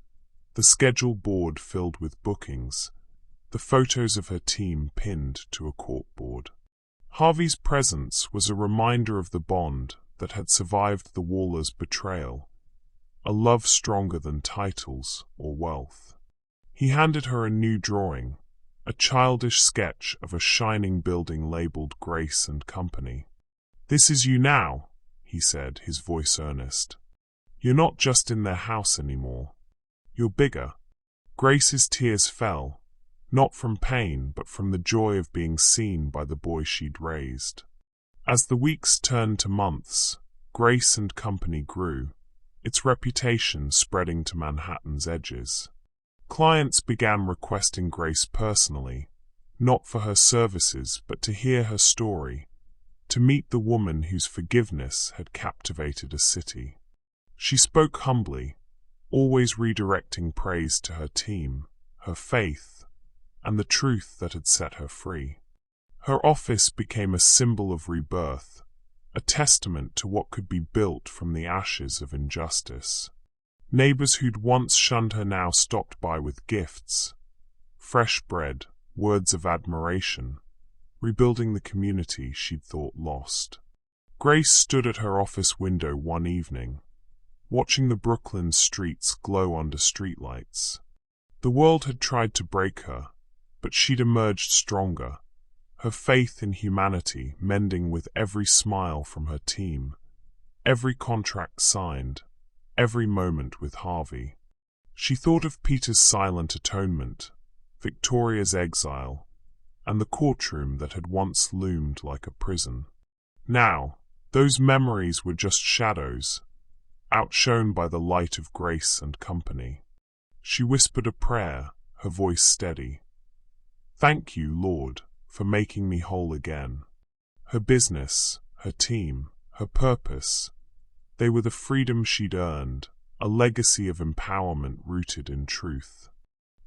the schedule board filled with bookings, the photos of her team pinned to a corkboard. Harvey's presence was a reminder of the bond that had survived the Wallers' betrayal, a love stronger than titles or wealth. He handed her a new drawing, a childish sketch of a shining building labeled Grace and Company. "This is you now," he said, his voice earnest. "You're not just in their house anymore. You're bigger." Grace's tears fell, not from pain but from the joy of being seen by the boy she'd raised. As the weeks turned to months, Grace and Company grew, its reputation spreading to Manhattan's edges. Clients began requesting Grace personally, not for her services but to hear her story, to meet the woman whose forgiveness had captivated a city. She spoke humbly, always redirecting praise to her team, her faith, and the truth that had set her free. Her office became a symbol of rebirth, a testament to what could be built from the ashes of injustice. Neighbors who'd once shunned her now stopped by with gifts, fresh bread, words of admiration, rebuilding the community she'd thought lost. Grace stood at her office window one evening, watching the Brooklyn streets glow under streetlights. The world had tried to break her, but she'd emerged stronger, her faith in humanity mending with every smile from her team, every contract signed, every moment with Harvey. She thought of Peter's silent atonement, Victoria's exile, and the courtroom that had once loomed like a prison. Now, those memories were just shadows, outshone by the light of Grace and Company. She whispered a prayer, her voice steady. "Thank you, Lord, for making me whole again." Her business, her team, her purpose, they were the freedom she'd earned, a legacy of empowerment rooted in truth.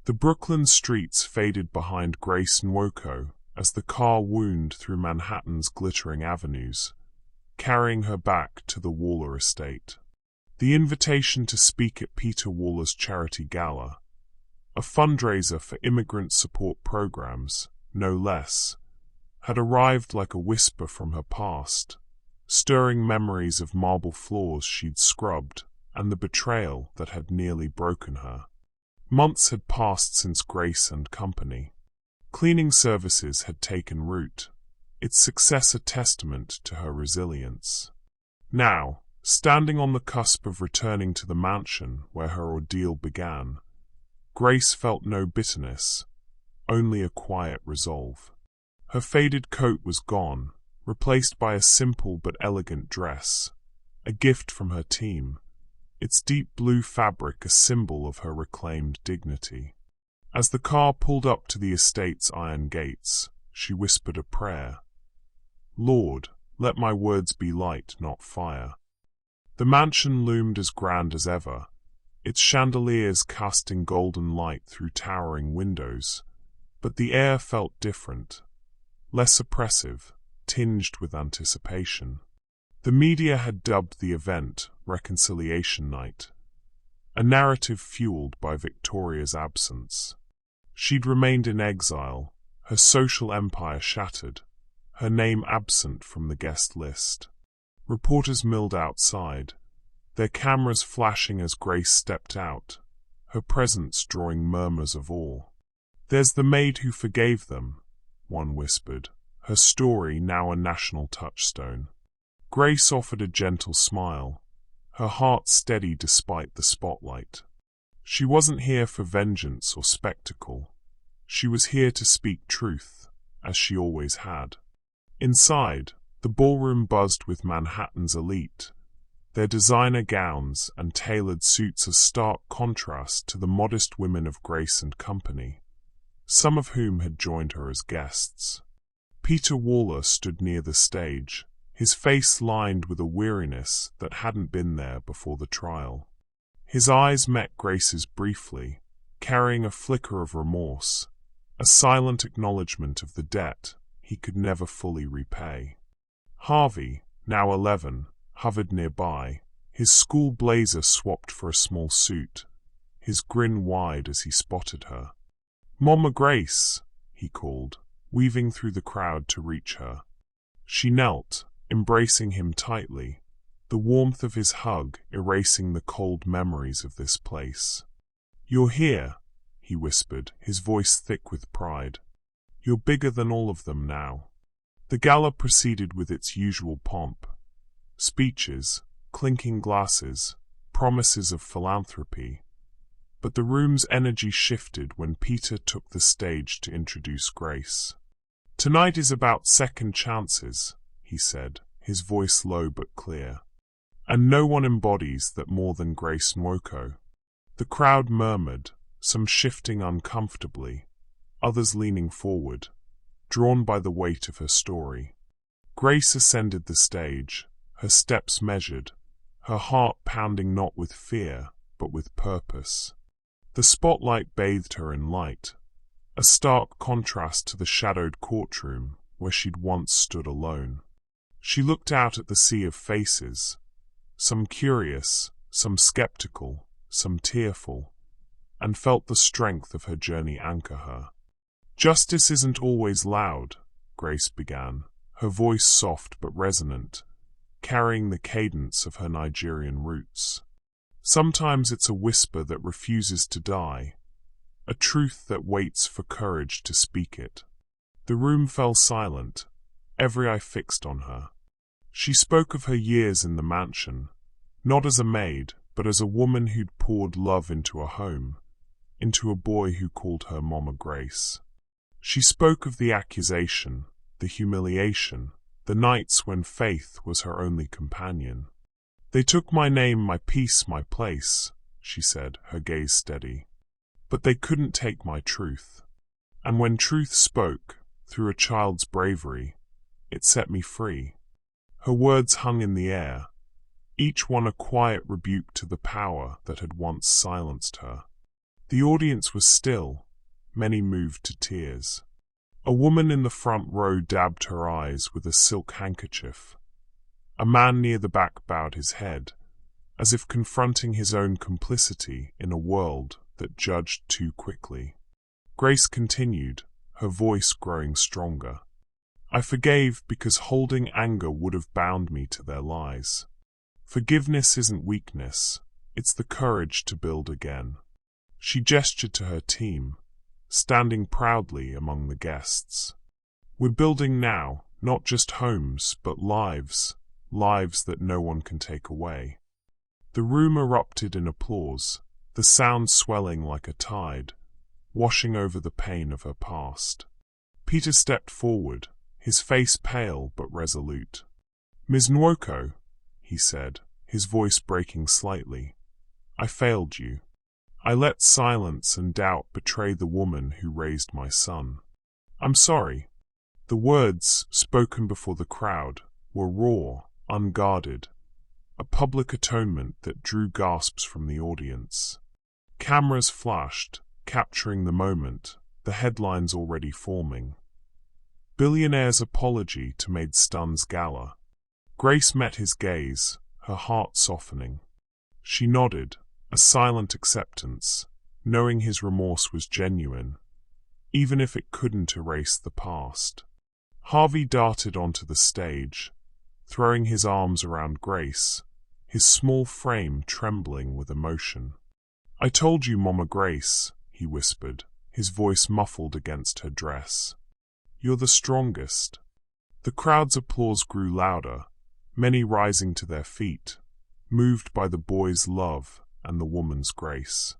The Brooklyn streets faded behind Grace Nwoko as the car wound through Manhattan's glittering avenues, carrying her back to the Waller estate. The invitation to speak at Peter Waller's charity gala, a fundraiser for immigrant support programs, no less, had arrived like a whisper from her past, stirring memories of marble floors she'd scrubbed and the betrayal that had nearly broken her. Months had passed since Grace and Company. Cleaning services had taken root, its success a testament to her resilience. Now, standing on the cusp of returning to the mansion where her ordeal began, Grace felt no bitterness, only a quiet resolve. Her faded coat was gone, replaced by a simple but elegant dress, a gift from her team, its deep blue fabric a symbol of her reclaimed dignity. As the car pulled up to the estate's iron gates, she whispered a prayer. "Lord, let my words be light, not fire." The mansion loomed as grand as ever, its chandeliers casting golden light through towering windows. But the air felt different, less oppressive, tinged with anticipation. The media had dubbed the event Reconciliation Night, a narrative fueled by Victoria's absence. She'd remained in exile, her social empire shattered, her name absent from the guest list. Reporters milled outside, their cameras flashing as Grace stepped out, her presence drawing murmurs of awe. "There's the maid who forgave them," one whispered, her story now a national touchstone. Grace offered a gentle smile, her heart steady despite the spotlight. She wasn't here for vengeance or spectacle. She was here to speak truth, as she always had. Inside, the ballroom buzzed with Manhattan's elite, their designer gowns and tailored suits a stark contrast to the modest women of Grace and company, some of whom had joined her as guests. Peter Waller stood near the stage, his face lined with a weariness that hadn't been there before the trial. His eyes met Grace's briefly, carrying a flicker of remorse, a silent acknowledgement of the debt he could never fully repay. Harvey, now 11, hovered nearby, his school blazer swapped for a small suit, his grin wide as he spotted her. "Mama Grace," he called, weaving through the crowd to reach her. She knelt, embracing him tightly, the warmth of his hug erasing the cold memories of this place. "You're here," he whispered, his voice thick with pride. "You're bigger than all of them now." The gala proceeded with its usual pomp. Speeches, clinking glasses, promises of philanthropy. But the room's energy shifted when Peter took the stage to introduce Grace. "Tonight is about second chances," he said, his voice low but clear. "And no one embodies that more than Grace Nwoko." The crowd murmured, some shifting uncomfortably, others leaning forward, drawn by the weight of her story. Grace ascended the stage, her steps measured, her heart pounding not with fear, but with purpose. The spotlight bathed her in light, a stark contrast to the shadowed courtroom where she'd once stood alone. She looked out at the sea of faces, some curious, some skeptical, some tearful, and felt the strength of her journey anchor her. "Justice isn't always loud," Grace began, her voice soft but resonant, carrying the cadence of her Nigerian roots. "Sometimes it's a whisper that refuses to die, a truth that waits for courage to speak it." The room fell silent, every eye fixed on her. She spoke of her years in the mansion, not as a maid, but as a woman who'd poured love into a home, into a boy who called her Mama Grace. She spoke of the accusation, the humiliation, the nights when faith was her only companion. "They took my name, my peace, my place," she said, her gaze steady. "But they couldn't take my truth. And when truth spoke, through a child's bravery, it set me free." Her words hung in the air, each one a quiet rebuke to the power that had once silenced her. The audience was still, many moved to tears. A woman in the front row dabbed her eyes with a silk handkerchief. A man near the back bowed his head, as if confronting his own complicity in a world that judged too quickly. Grace continued, her voice growing stronger. "I forgave because holding anger would have bound me to their lies. Forgiveness isn't weakness, it's the courage to build again." She gestured to her team, standing proudly among the guests. "We're building now, not just homes, but lives, lives that no one can take away." The room erupted in applause, the sound swelling like a tide, washing over the pain of her past. Peter stepped forward, his face pale but resolute. "Ms. Nwoko," he said, his voice breaking slightly, "I failed you. I let silence and doubt betray the woman who raised my son. I'm sorry." The words, spoken before the crowd, were raw, unguarded, a public atonement that drew gasps from the audience. Cameras flashed, capturing the moment, the headlines already forming. Billionaire's apology to Maid's gala. Grace met his gaze, her heart softening. She nodded, a silent acceptance, knowing his remorse was genuine, even if it couldn't erase the past. Harvey darted onto the stage, throwing his arms around Grace, his small frame trembling with emotion. "I told you, Mama Grace," he whispered, his voice muffled against her dress. "You're the strongest." The crowd's applause grew louder, many rising to their feet, moved by the boy's love and the woman's grace.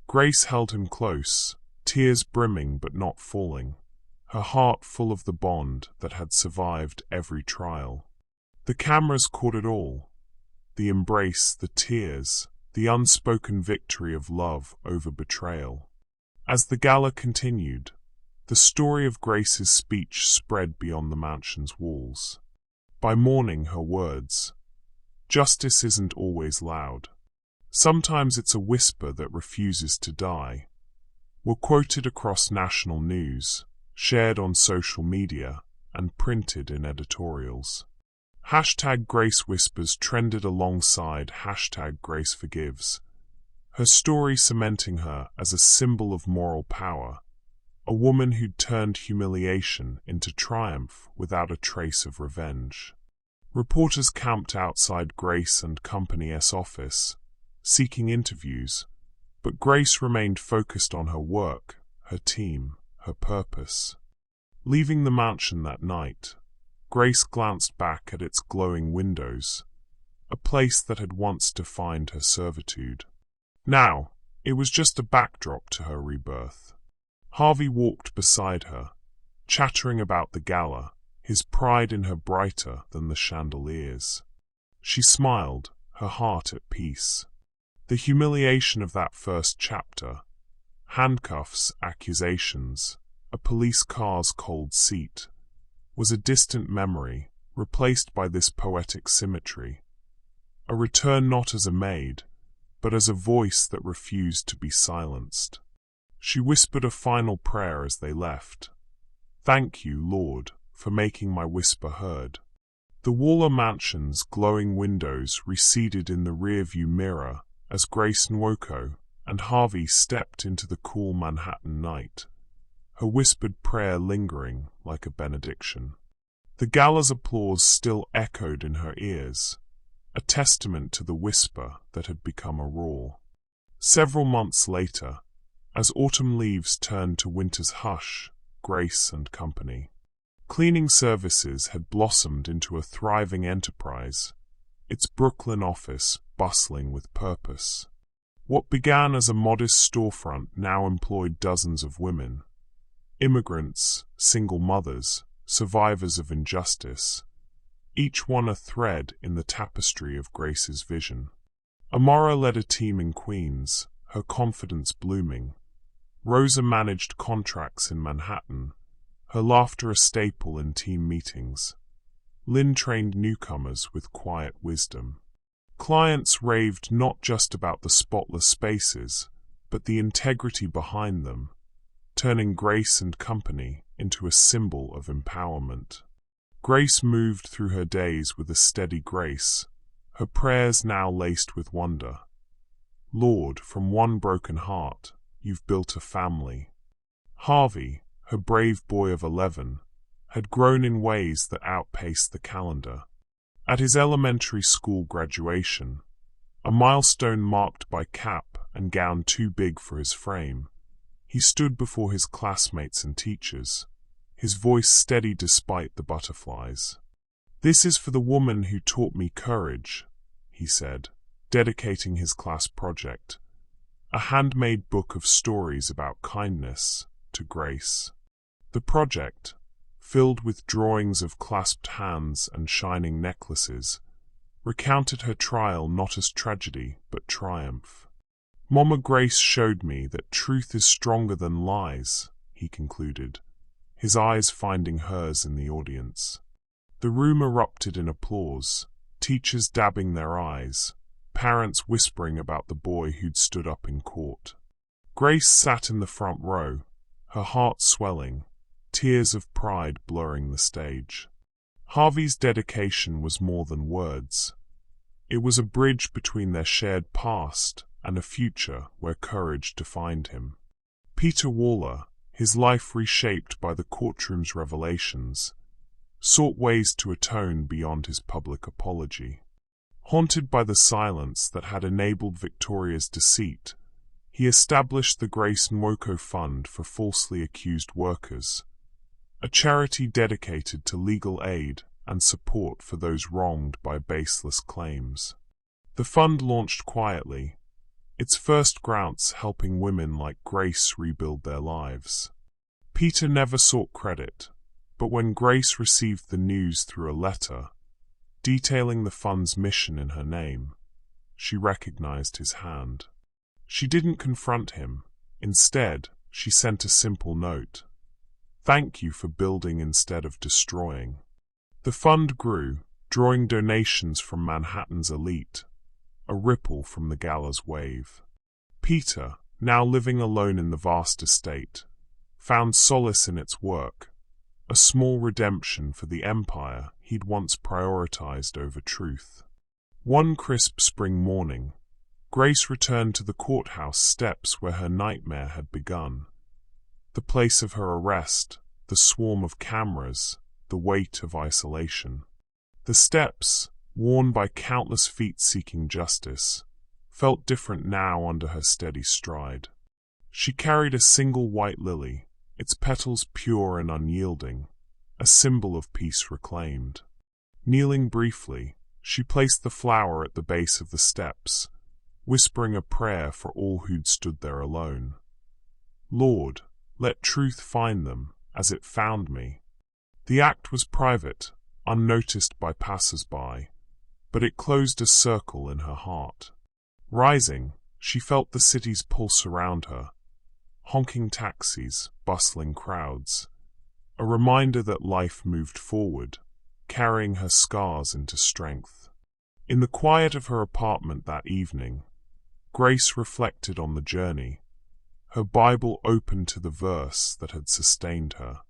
Grace held him close, tears brimming but not falling, her heart full of the bond that had survived every trial. The cameras caught it all, the embrace, the tears, the unspoken victory of love over betrayal. As the gala continued, the story of Grace's speech spread beyond the mansion's walls. By morning, her words, "Justice isn't always loud. Sometimes it's a whisper that refuses to die," were quoted across national news, shared on social media, and printed in editorials. #GraceWhispers trended alongside #GraceForgives, her story cementing her as a symbol of moral power, a woman who'd turned humiliation into triumph without a trace of revenge. Reporters camped outside Grace and Company's office, seeking interviews, but Grace remained focused on her work, her team, her purpose. Leaving the mansion that night, Grace glanced back at its glowing windows, a place that had once defined her servitude. Now, it was just a backdrop to her rebirth. Harvey walked beside her, chattering about the gala, his pride in her brighter than the chandeliers. She smiled, her heart at peace. The humiliation of that first chapter, handcuffs, accusations, a police car's cold seat, was a distant memory, replaced by this poetic symmetry. A return not as a maid, but as a voice that refused to be silenced. She whispered a final prayer as they left. "Thank you, Lord, for making my whisper heard." The Waller mansion's glowing windows receded in the rearview mirror as Grace Nwoko and Harvey stepped into the cool Manhattan night, her whispered prayer lingering like a benediction. The gala's applause still echoed in her ears, a testament to the whisper that had become a roar. Several months later, as autumn leaves turned to winter's hush, Grace and Company. Cleaning services had blossomed into a thriving enterprise, its Brooklyn office bustling with purpose. What began as a modest storefront now employed dozens of women, immigrants, single mothers, survivors of injustice, each one a thread in the tapestry of Grace's vision. Amara led a team in Queens, her confidence blooming. Rosa managed contracts in Manhattan, her laughter a staple in team meetings. Lynn trained newcomers with quiet wisdom. Clients raved not just about the spotless spaces, but the integrity behind them, turning Grace and Company into a symbol of empowerment. Grace moved through her days with a steady grace, her prayers now laced with wonder. "Lord, from one broken heart, you've built a family." Harvey, her brave boy of 11, had grown in ways that outpaced the calendar. At his elementary school graduation, a milestone marked by cap and gown too big for his frame, he stood before his classmates and teachers, his voice steady despite the butterflies. "This is for the woman who taught me courage," he said, dedicating his class project, a handmade book of stories about kindness, to Grace. The project, filled with drawings of clasped hands and shining necklaces, recounted her trial not as tragedy but triumph. "Mama Grace showed me that truth is stronger than lies," he concluded, his eyes finding hers in the audience. The room erupted in applause, teachers dabbing their eyes, parents whispering about the boy who'd stood up in court. Grace sat in the front row, her heart swelling, tears of pride blurring the stage. Harvey's dedication was more than words. It was a bridge between their shared past and a future where courage defined him. Peter Waller, his life reshaped by the courtroom's revelations, sought ways to atone beyond his public apology. Haunted by the silence that had enabled Victoria's deceit, he established the Grace Nwoko Fund for falsely accused workers, a charity dedicated to legal aid and support for those wronged by baseless claims. The fund launched quietly, its first grants helping women like Grace rebuild their lives. Peter never sought credit, but when Grace received the news through a letter, detailing the fund's mission in her name, she recognized his hand. She didn't confront him. Instead, she sent a simple note. "Thank you for building instead of destroying." The fund grew, drawing donations from Manhattan's elite, a ripple from the gala's wave. Peter, now living alone in the vast estate, found solace in its work, a small redemption for the empire he'd once prioritized over truth. One crisp spring morning, Grace returned to the courthouse steps where her nightmare had begun. The place of her arrest, the swarm of cameras, the weight of isolation. The steps, worn by countless feet seeking justice, felt different now under her steady stride. She carried a single white lily, its petals pure and unyielding, a symbol of peace reclaimed. Kneeling briefly, she placed the flower at the base of the steps, whispering a prayer for all who'd stood there alone. "Lord, let truth find them, as it found me." The act was private, unnoticed by passers-by, but it closed a circle in her heart. Rising, she felt the city's pulse around her, honking taxis, bustling crowds, a reminder that life moved forward, carrying her scars into strength. In the quiet of her apartment that evening, Grace reflected on the journey, her Bible open to the verse that had sustained her.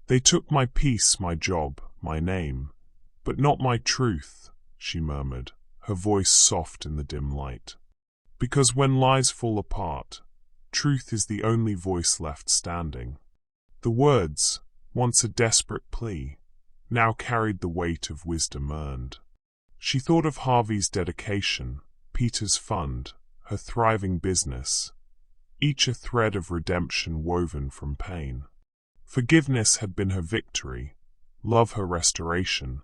"They took my peace, my job, my name, but not my truth," she murmured, her voice soft in the dim light. Because when lies fall apart, truth is the only voice left standing. The words, once a desperate plea, now carried the weight of wisdom earned. She thought of Harvey's dedication, Peter's fund, her thriving business, each a thread of redemption woven from pain. Forgiveness had been her victory, love her restoration,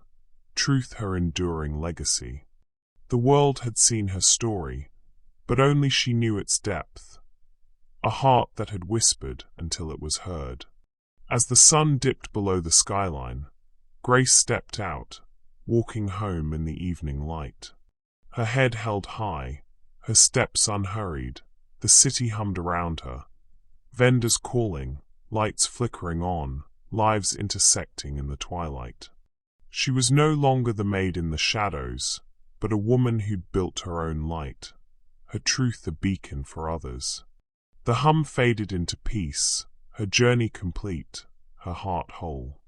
truth her enduring legacy. The world had seen her story, but only she knew its depth, a heart that had whispered until it was heard. As the sun dipped below the skyline, Grace stepped out, walking home in the evening light. Her head held high, her steps unhurried, the city hummed around her, vendors calling, lights flickering on, lives intersecting in the twilight. She was no longer the maid in the shadows, but a woman who'd built her own light, her truth a beacon for others. The hum faded into peace, her journey complete, her heart whole.